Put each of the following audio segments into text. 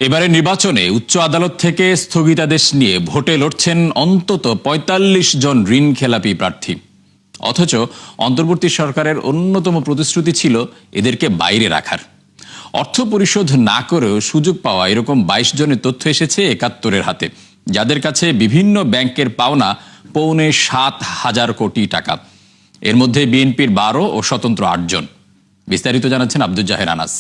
এবারে নির্বাচনে উচ্চ আদালত থেকে স্থগিতাদেশ নিয়ে ভোটে লড়ছেন অন্তত ৪৫ জন ঋণ খেলাপি প্রার্থী। অথচ অন্তর্বর্তী সরকারের অন্যতম প্রতিশ্রুতি ছিল এদেরকে বাইরে রাখার। অর্থ পরিশোধ না করেও সুযোগ পাওয়া এরকম ২২ জনের তথ্য এসেছে একাত্তরের হাতে, যাদের কাছে বিভিন্ন ব্যাংকের পাওনা ৭.৫ কোটি টাকা। এর মধ্যে বিএনপির ১২ ও স্বতন্ত্র ৮ জন। বিস্তারিত জানাচ্ছেন আব্দুল জাহের আনাস।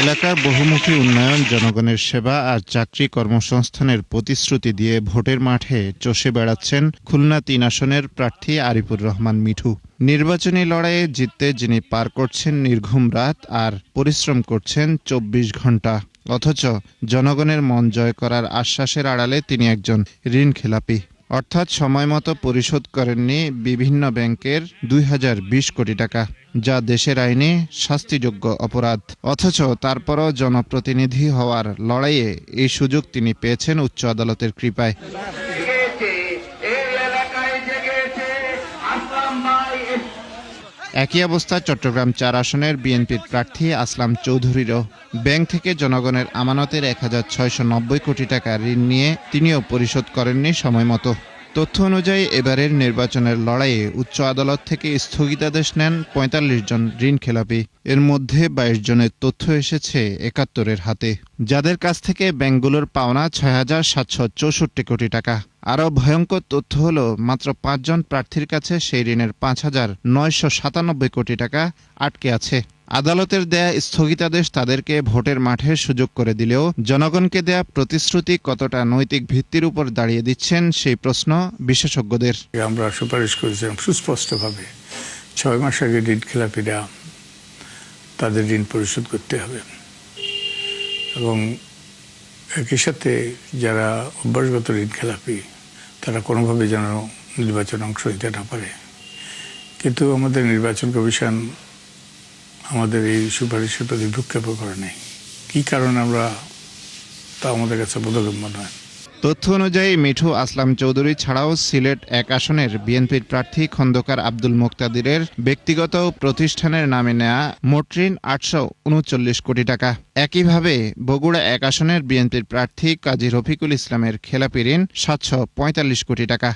এলাকার বহুমুখী উন্নয়ন, জনগণের সেবা আর চাকরি কর্মসংস্থানের প্রতিশ্রুতি দিয়ে ভোটের মাঠে চষে বেড়াচ্ছেন খুলনা ৩ আসনের প্রার্থী আরিফুর রহমান মিঠু। নির্বাচনী লড়াইয়ে জিততে যিনি পার করছেন নির্ঘুম রাত আর পরিশ্রম করছেন ২৪ ঘন্টা, অথচ জনগণের মন জয় করার আশ্বাসের আড়ালে তিনি একজন ঋণ খেলাপি। অর্থাৎ সময়মতো পরিশোধ করেননি বিভিন্ন ব্যাংকের ২০২০ কোটি টাকা, যা দেশের আইনে শাস্তিযোগ্য অপরাধ। অথচ তারপরও জনপ্রতিনিধি হওয়ার লড়াইয়ে এই সুযোগ তিনি পেয়েছেন উচ্চ আদালতের কৃপায়। একই অবস্থা চট্টগ্রাম ৪ আসনের বিএনপির প্রার্থী আসলাম চৌধুরীরও। ব্যাংক থেকে জনগণের আমানতের ১৬৯০ কোটি টাকা ঋণ নিয়ে তিনিও পরিশোধ করেননি সময়মতো। তথ্য অনুযায়ী এবারের নির্বাচনের লড়াইয়ে উচ্চ আদালত থেকে স্থগিতাদেশ নেন ৪৫ জন ঋণ খেলাপি। এর মধ্যে ২২ জনের তথ্য এসেছে একাত্তরের হাতে, যাদের কাছ থেকে ব্যাংকগুলোর পাওনা ৬,৭৬৪ কোটি টাকা। আরও ভয়ঙ্কর তথ্য হলো মাত্র ৫ জন প্রার্থীর কাছে সেই ঋণের ৫,৯৯৭ কোটি টাকা আটকে আছে। আদালতের দেয়া স্থগিতাদেশ তাদেরকে ভোটের মাঠে সুযোগ করে দিলেও জনগণকে দেয়া প্রতিশ্রুতি কতটা নৈতিক ভিত্তির উপর দাঁড়িয়ে দিচ্ছেন সেই প্রশ্ন বিশেষজ্ঞদের। আমরা সুপারিশ করেছিলাম সুস্পষ্টভাবে ৬ মাস আগে ঋণ খেলাপিরা তাদের ঋণ পরিশোধ করতে হবে, এবং একই সাথে যারা অভ্যাসগত ঋণ খেলাপি তারা কোনোভাবে যেন নির্বাচনে অংশ নিতে না পারে। কিন্তু আমাদের নির্বাচন কমিশন আমাদের এই সুপারিশের প্রতি ভ্রুক্ষেপ করে নেই। কী কারণে আমরা তা আমাদের কাছে বোধগম্য নয়। তথ্য অনুযায়ী মিঠু আসলাম চৌধুরী ছাড়াও সিলেট ১ আসনের বিএনপির প্রার্থী খন্দকার আব্দুল মুকতাদিরের ব্যক্তিগত প্রতিষ্ঠানের নামে নেয়া মোট ঋণ ৮৩৯ কোটি টাকা। একইভাবে বগুড়া ১ আসনের বিএনপির প্রার্থী কাজী রফিকুল ইসলামের খেলাপি ঋণ ৭৪৫ কোটি টাকা।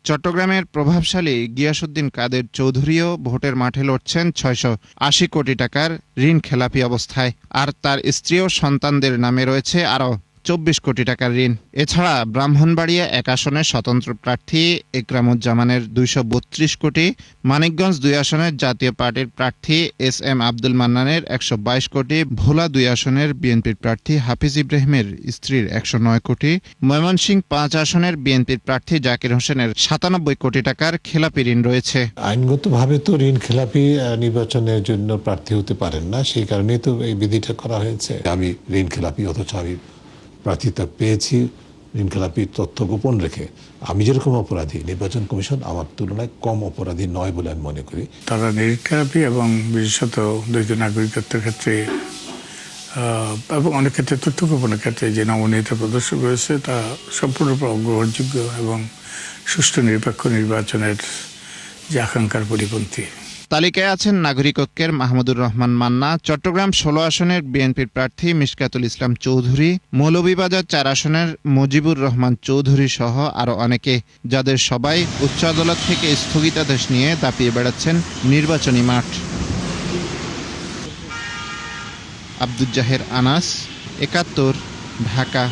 চট্টগ্রামের প্রভাবশালী গিয়াসউদ্দিন কাদের চৌধুরীও ভোটের মাঠে লড়ছেন ৬৮০ কোটি টাকার ঋণ খেলাপি অবস্থায়, আর তার স্ত্রী ও সন্তানদের নামে রয়েছে আরও ২৪ কোটি টাকার ঋণ। এছাড়া ব্রাহ্মণবাড়িয়া ১ আসনের স্বতন্ত্র প্রার্থী একরামুজ্জামানের ২৩২ কোটি, মানিকগঞ্জ ২ আসনের জাতীয় পার্টির প্রার্থী SM আব্দুল মান্নানের ১২২ কোটি, ভোলা ২ আসনের বিএনপির প্রার্থী হাফিজ ইব্রাহিমের স্ত্রীর ১০৯ কোটি, ময়মনসিংহ ৫ আসনের বিএনপির প্রার্থী জাকির হোসেনের ৯৭ কোটি টাকার খেলাপি ঋণ রয়েছে। আইনগতভাবে তো ঋণ খেলাপি নির্বাচনের জন্য প্রার্থী হতে পারেন না, সেই কারণেই তো এই বিধিটা করা হয়েছে। আমি ঋণ খেলাপি, অথচ আমি প্রার্থিতা পেয়েছি ঋণ খেলাপির তথ্য গোপন রেখে। আমি যেরকম অপরাধী, নির্বাচন কমিশন আমার তুলনায় কম অপরাধী নয় বলে আমি মনে করি। তারা ঋণ খেলাপি এবং বিশেষত দ্বৈত নাগরিকত্বের ক্ষেত্রে এবং অনেক ক্ষেত্রে তথ্য গোপনের ক্ষেত্রে যে নমনীয়তা প্রদর্শন করেছে তা সম্পূর্ণরূপে অগ্রহণযোগ্য এবং সুষ্ঠু নিরপেক্ষ নির্বাচনের যে আকাঙ্ক্ষার পরিপন্থী। তালিকায় আছেন নাগরিকত্বের মাহমুদুর রহমান মান্না, চট্টগ্রাম ১৬ আসনের বিএনপির প্রার্থী মিশকাতুল ইসলাম চৌধুরী, মৌলভীবাজার ৪ আসনের মুজিবুর রহমান চৌধুরী সহ আরও অনেকে, যাদের সবাই উচ্চ আদালত থেকে স্থগিতাদেশ নিয়ে দাপিয়ে বেড়াচ্ছেন নির্বাচনী মাঠ। আব্দুল জাহের আনাস, একাত্তর, ঢাকা।